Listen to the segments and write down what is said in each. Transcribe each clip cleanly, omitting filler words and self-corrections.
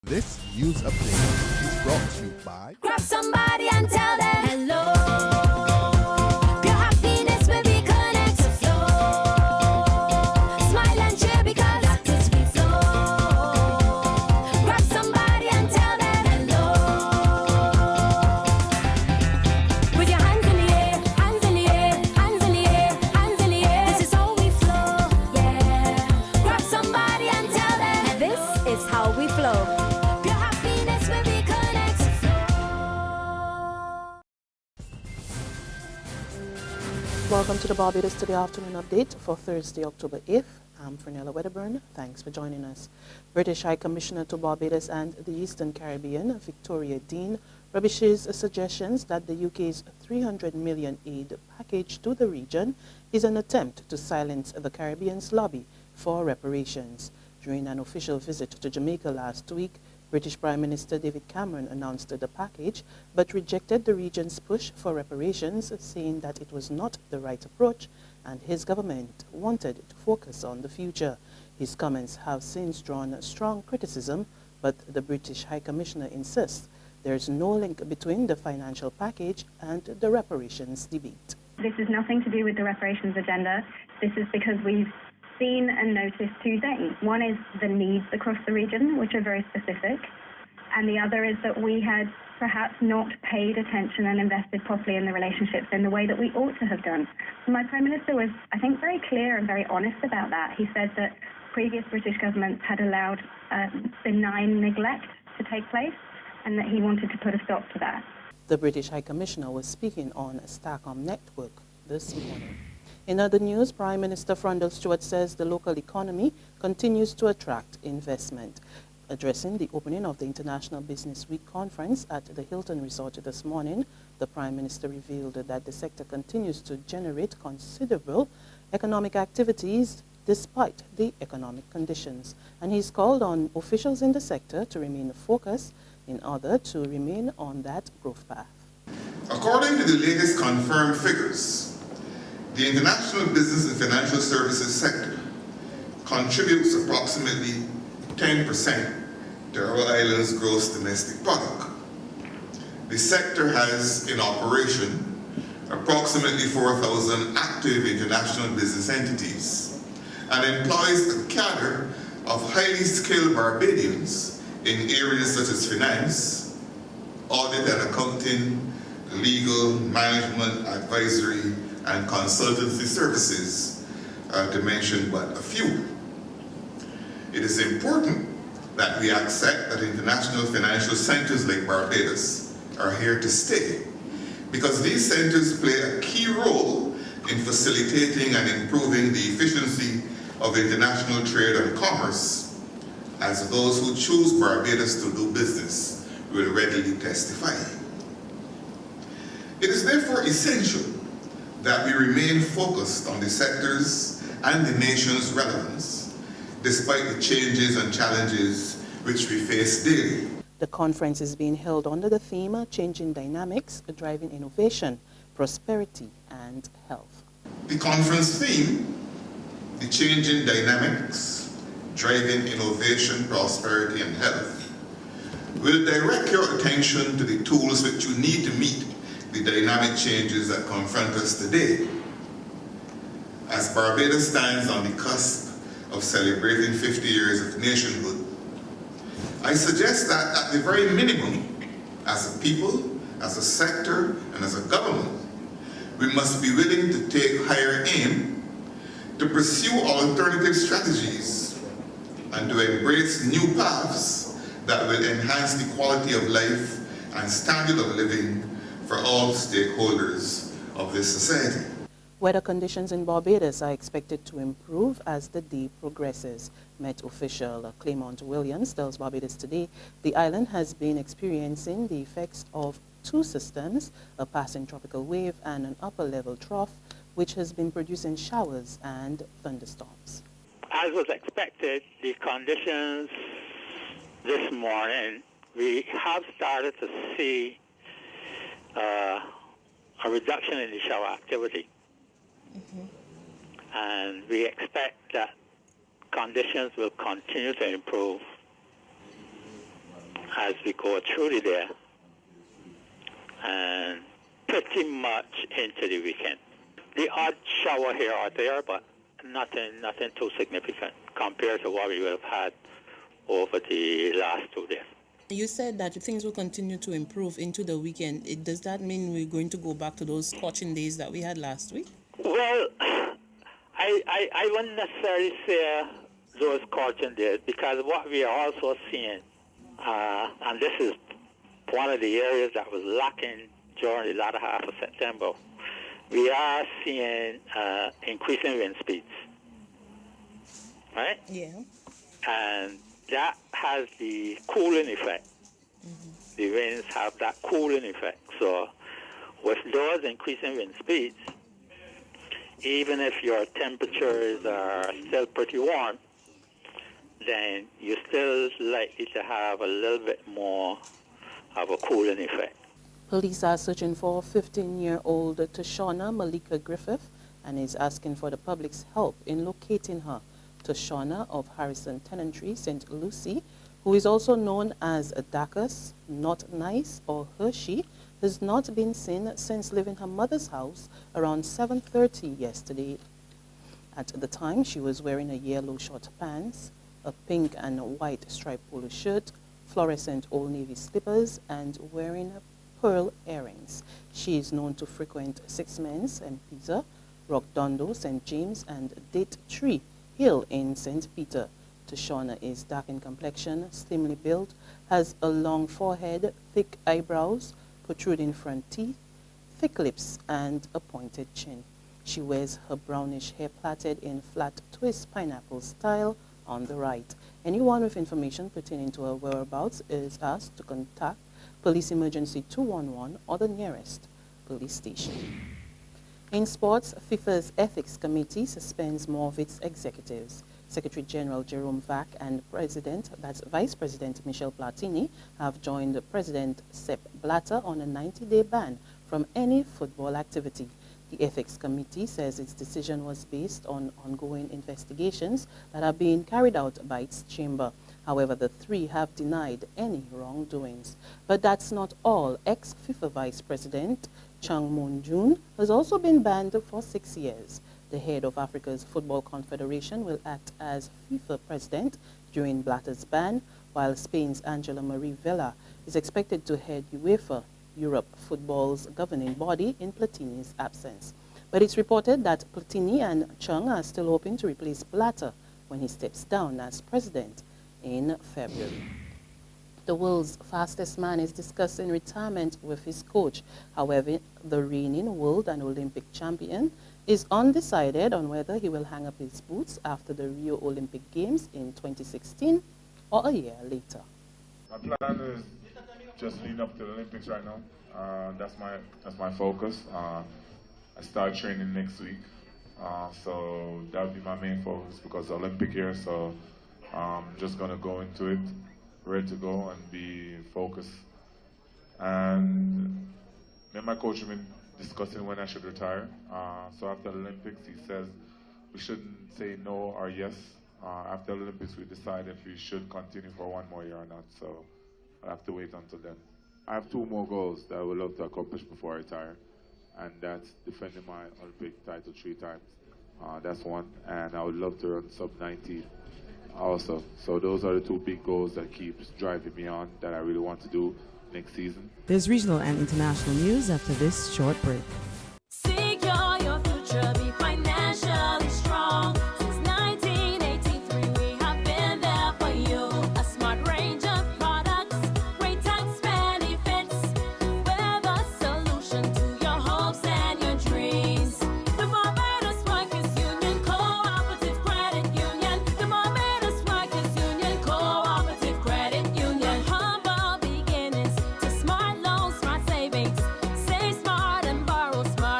This news update is brought to you by Grab somebody and tell them hello. Your happiness will be connect to flow. Smile and cheer because that is we flow. Grab somebody and tell them hello. With your hands in the air, hands in the air, hands in the air, hands in the air. This is how we flow, yeah. Grab somebody and tell them this is how we flow. Welcome to the Barbados Today Afternoon Update for Thursday, October 8th. I'm Fernella Wedderburn. Thanks for joining us. British High Commissioner to Barbados and the Eastern Caribbean, Victoria Dean, rubbishes suggestions that the UK's $300 million aid package to the region is an attempt to silence the Caribbean's lobby for reparations. During an official visit to Jamaica last week, British Prime Minister David Cameron announced the package, but rejected the region's push for reparations, saying that it was not the right approach and his government wanted to focus on the future. His comments have since drawn strong criticism, but the British High Commissioner insists there is no link between the financial package and the reparations debate. This is nothing to do with the reparations agenda. This is because we've seen and noticed two things. One is the needs across the region, which are very specific, and the other is that we had perhaps not paid attention and invested properly in the relationships in the way that we ought to have done. My Prime Minister was, I think, very clear and very honest about that. He said that previous British governments had allowed benign neglect to take place and that he wanted to put a stop to that. The British High Commissioner was speaking on Starcom Network this morning. In other news, Prime Minister Frondell Stewart says the local economy continues to attract investment. Addressing the opening of the International Business Week conference at the Hilton Resort this morning, the Prime Minister revealed that the sector continues to generate considerable economic activities despite the economic conditions. And he's called on officials in the sector to remain focused in order to remain on that growth path. According to the latest confirmed figures, the international business and financial services sector contributes approximately 10% to our island's gross domestic product. The sector has in operation approximately 4,000 active international business entities and employs a cadre of highly skilled Barbadians in areas such as finance, audit and accounting, legal, management, advisory, and consultancy services, to mention but a few. It is important that we accept that international financial centers like Barbados are here to stay, because these centers play a key role in facilitating and improving the efficiency of international trade and commerce, as those who choose Barbados to do business will readily testify. It is therefore essential that we remain focused on the sectors and the nation's relevance, despite the changes and challenges which we face daily. The conference is being held under the theme Changing Dynamics, Driving Innovation, Prosperity and Health. The conference theme, the Changing Dynamics, Driving Innovation, Prosperity and Health, will direct your attention to the tools which you need to meet the dynamic changes that confront us today. As Barbados stands on the cusp of celebrating 50 years of nationhood, I suggest that at the very minimum, as a people, as a sector, and as a government, we must be willing to take higher aim, to pursue alternative strategies, and to embrace new paths that will enhance the quality of life and standard of living for all stakeholders of this society. Weather conditions in Barbados are expected to improve as the day progresses. Met official Clement Williams tells Barbados Today the island has been experiencing the effects of two systems, a passing tropical wave and an upper-level trough, which has been producing showers and thunderstorms. As was expected, the conditions this morning, we have started to see a reduction in the shower activity. And we expect that conditions will continue to improve as we go through the day and pretty much into the weekend. The odd shower here or there, but nothing too significant compared to what we would have had over the last 2 days. You said that things will continue to improve into the weekend. Does that mean we're going to go back to those scorching days that we had last week? Well, I wouldn't necessarily say those scorching days, because what we are also seeing, and this is one of the areas that was lacking during the latter half of September, we are seeing increasing wind speeds, right? Yeah. And that has the cooling effect. The winds have that cooling effect. So with those increasing wind speeds, even if your temperatures are still pretty warm, then you're still likely to have a little bit more of a cooling effect. Police are searching for 15-year-old Tashona Malika Griffith and is asking for the public's help in locating her. Tashona of Harrison Tenantry, St. Lucie, who is also known as Dacus, Not Nice, or Hershey, has not been seen since leaving her mother's house around 7:30 yesterday. At the time, she was wearing a yellow short pants, a pink and white striped polo shirt, fluorescent Old Navy slippers, and wearing pearl earrings. She is known to frequent Six Men's and Peter, Rock Dondo, St. James, and Date Tree Hill in St. Peter. Tashona is dark in complexion, slimly built, has a long forehead, thick eyebrows, protruding front teeth, thick lips, and a pointed chin. She wears her brownish hair plaited in flat twist pineapple style on the right. Anyone with information pertaining to her whereabouts is asked to contact Police Emergency 211 or the nearest police station. In sports, FIFA's Ethics Committee suspends more of its executives. Secretary General Jerome Vac and Vice President Michel Platini have joined President Sepp Blatter on a 90-day ban from any football activity. The Ethics Committee says its decision was based on ongoing investigations that are being carried out by its chamber. However, the three have denied any wrongdoings. But that's not all. Ex-FIFA Vice President Chung Moon-joon has also been banned for 6 years. The head of Africa's Football Confederation will act as FIFA president during Blatter's ban, while Spain's Angela Marie Vela is expected to head UEFA, Europe football's governing body, in Platini's absence. But it's reported that Platini and Chung are still hoping to replace Blatter when he steps down as president in February. The world's fastest man is discussing retirement with his coach. However, the reigning world and Olympic champion is undecided on whether he will hang up his boots after the Rio Olympic Games in 2016 or a year later. My plan is just leading up to the Olympics right now. That's my focus. I start training next week, so that would be my main focus because the Olympic year. So I'm just gonna go into it ready to go and be focused. And me and my coach have been discussing when I should retire. So after the Olympics, he says we shouldn't say no or yes. After the Olympics, we decide if we should continue for one more year or not. So I'll have to wait until then. I have 2 more goals that I would love to accomplish before I retire, and that's defending my Olympic title 3 times. That's one, and I would love to run sub-19 also. So those are the 2 big goals that keeps driving me on, that I really want to do next season. There's regional and international news after this short break. Secure your future, be financially strong. Since 1983, we have been there for you. A smart range of products, great tax benefits. We're the solution to your hopes and your dreams. The Barbados Workers Union Cooperative Credit Union. The Barbados Workers Union Cooperative Credit Union. Humble beginnings to smart loans, smart savings. Save smart and borrow smart.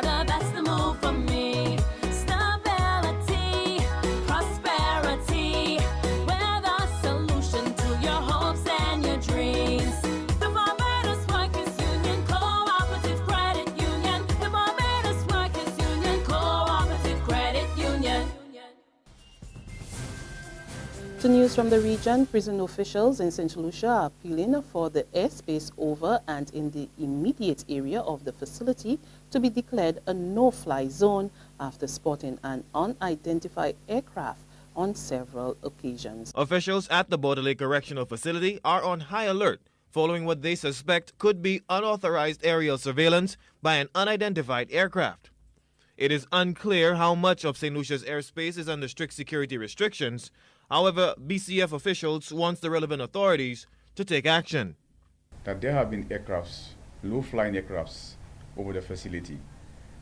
To news from the region, prison officials in St. Lucia are appealing for the airspace over and in the immediate area of the facility to be declared a no-fly zone after spotting an unidentified aircraft on several occasions. Officials at the Borderley Correctional Facility are on high alert following what they suspect could be unauthorized aerial surveillance by an unidentified aircraft. It is unclear how much of St. Lucia's airspace is under strict security restrictions. However, BCF officials want the relevant authorities to take action. That there have been aircrafts, low-flying aircrafts, over the facility.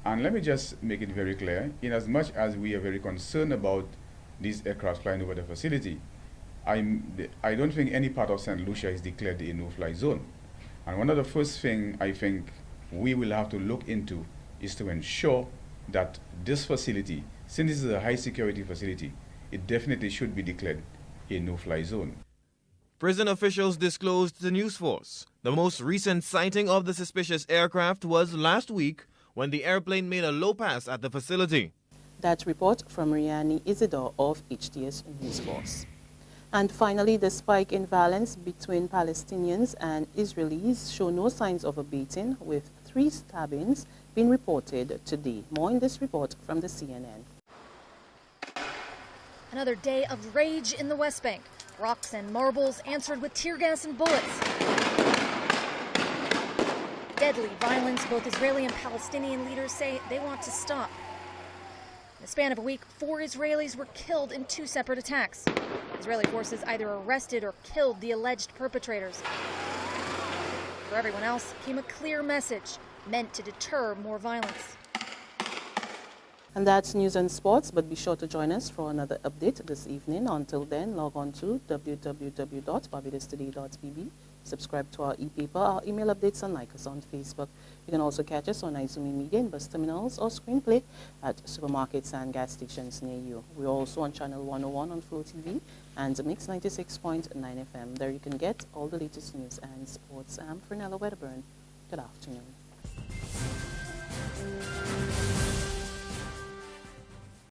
And let me just make it very clear, in as much as we are very concerned about these aircraft flying over the facility, I don't think any part of St. Lucia is declared a no-fly zone. And one of the first things I think we will have to look into is to ensure that this facility, since this is a high-security facility, it definitely should be declared a no-fly zone. Prison officials disclosed to News Force the most recent sighting of the suspicious aircraft was last week when the airplane made a low pass at the facility. That report from Riani Isidore of HTS News Force. And finally, the spike in violence between Palestinians and Israelis show no signs of abating, with 3 stabbings being reported today. More in this report from the CNN. Another day of rage in the West Bank. Rocks and marbles answered with tear gas and bullets. Deadly violence, both Israeli and Palestinian leaders say they want to stop. In the span of a week, 4 Israelis were killed in 2 separate attacks. Israeli forces either arrested or killed the alleged perpetrators. For everyone else came a clear message meant to deter more violence. And that's news and sports, but be sure to join us for another update this evening. Until then, log on to www.barbadostoday.bb, subscribe to our e-paper, our email updates, and like us on Facebook. You can also catch us on Izumi Media in bus terminals or screenplay at supermarkets and gas stations near you. We're also on channel 101 on Flow TV and Mix 96.9 FM. There you can get all the latest news and sports. I'm Fernella Wedderburn. Good afternoon.